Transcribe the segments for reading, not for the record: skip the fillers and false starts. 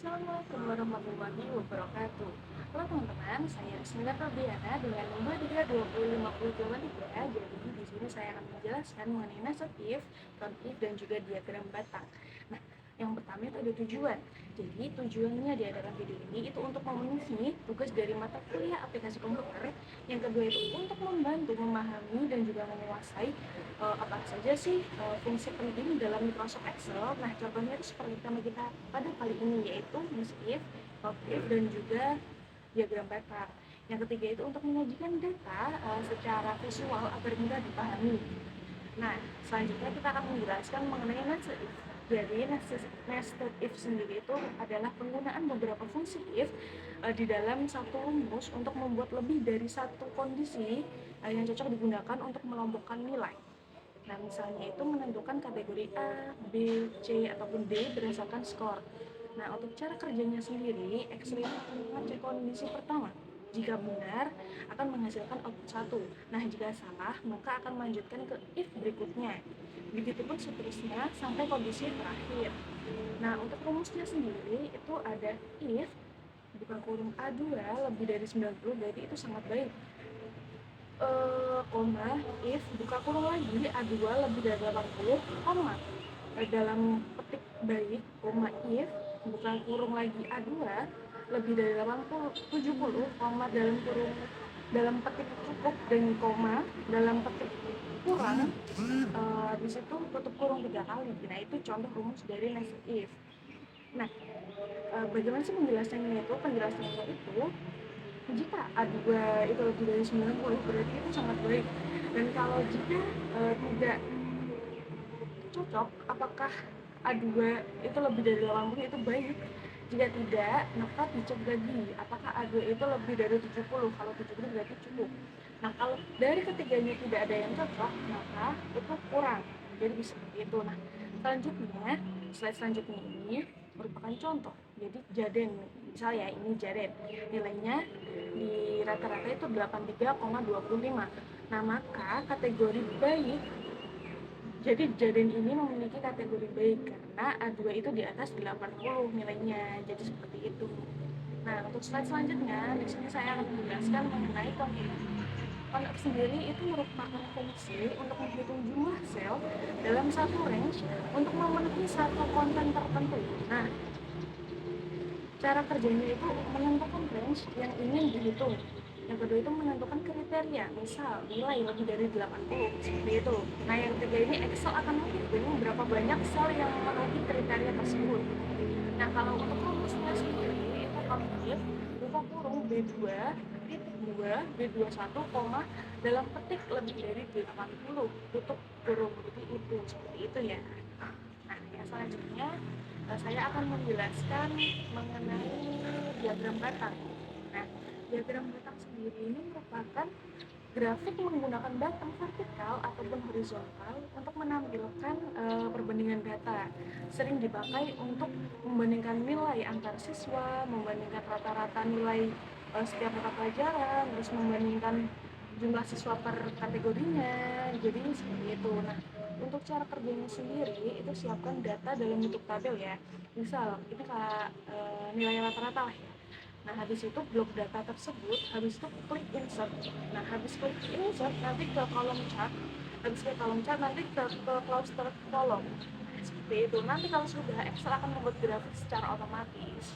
Assalamualaikum warahmatullahi wabarakatuh. Halo teman-teman, saya Rismina Febriana dengan nomor 3205023. Jadi di sini saya akan menjelaskan mengenai nested if, count if, dan juga diagram batang. Nah, yang pertama itu ada tujuan. Jadi tujuannya diadakan video ini itu untuk memenuhi tugas dari mata kuliah aplikasi komputer. Yang kedua itu untuk membantu memahami dan juga menguasai apa saja sih fungsi penting dalam Microsoft Excel. Nah, contohnya itu seperti tema kita pada kali ini, yaitu list if, count if, dan juga diagram batang. Yang ketiga itu untuk menyajikan data secara visual agar mudah dipahami. Nah, selanjutnya kita akan menjelaskan mengenai nested if. Jadi, nested if sendiri itu adalah penggunaan beberapa fungsi if di dalam satu rumus untuk membuat lebih dari satu kondisi yang cocok digunakan untuk mengelompokkan nilai. Nah, misalnya itu menentukan kategori A, B, C, ataupun D berdasarkan skor. Nah, untuk cara kerjanya sendiri, Excel itu akan mengecek kondisi pertama. Jika benar, akan menghasilkan output 1. Nah, jika salah, maka akan melanjutkan ke if berikutnya. Begitupun seterusnya sampai kondisi terakhir. Nah, untuk rumusnya sendiri, itu ada if buka kurung A2 lebih dari 90, berarti itu sangat baik. Koma, if buka kurung lagi A2 lebih dari 80, koma dalam petik baik, koma if buka kurung lagi A2 lebih dari 80, 70, koma dalam petik cukup, dan koma dalam petik kurang, habis itu tutup kurung 3 kali. Nah, itu contoh rumus dari nested if. Nah, bagaimana sih penjelasannya itu? Penjelasannya itu, jika A2 itu lebih dari 90, berarti itu sangat baik. Dan kalau jika tidak cocok, apakah A2 itu lebih dari 80 itu baik. Jika tidak, maka dicek lagi apakah A2 itu lebih dari 70. Kalau 70 berarti cukup. Nah, kalau dari ketiganya tidak ada yang cocok, maka itu kurang. Jadi bisa seperti itu. Nah, selanjutnya, slide selanjutnya ini merupakan contoh. Jadi Jaden, misalnya ini Jaden, nilainya di rata-rata itu 83,25. Nah, maka kategori baik, jadi Jaden ini memiliki kategori baik karena A2 itu di atas 80 nilainya. Jadi seperti itu. Nah, untuk slide selanjutnya, di sini saya akan menjelaskan mengenai COUNTIF. COUNTIF sendiri itu merupakan fungsi untuk menghitung jumlah sel dalam satu range untuk memenuhi satu konten tertentu. Nah, cara kerjanya itu menentukan range yang ingin dihitung. Yang kedua itu menentukan kriteria, misal nilai lebih dari 80, seperti itu. Nah, yang ketiga ini Excel akan menghitung berapa banyak sel yang memenuhi kriteria tersebut. Nah, kalau untuk rumusnya sendiri itu konflik buka kurung B2 titik 2 B21 koma dalam petik lebih dari 80 tutup kurung. Jadi itu seperti itu ya. Nah, yang selanjutnya saya akan menjelaskan mengenai diagram batang. Nah, diagram batang sendiri ini merupakan grafik menggunakan batang vertikal ataupun horizontal untuk menampilkan perbandingan data. Sering dipakai untuk membandingkan nilai antar siswa, membandingkan rata-rata nilai setiap mata pelajaran, terus membandingkan jumlah siswa per kategorinya. Jadi seperti itu. Nah, untuk cara kerjanya sendiri itu siapkan data dalam bentuk tabel ya. Misal ini nilai rata-rata lah ya. Nah, habis itu blok data tersebut, habis itu klik insert. Nah, habis klik insert nanti ke kolom chart, habis ke kolom chart nanti ke cluster kolom. Nah, seperti itu. Nanti kalau sudah, Excel akan membuat grafik secara otomatis.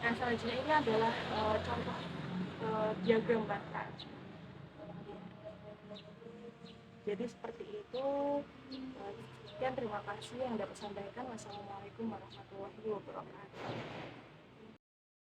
Nah, selanjutnya ini adalah contoh diagram batang. Jadi seperti itu. Sekian, terima kasih yang dapat sampaikan. Wassalamualaikum warahmatullahi wabarakatuh.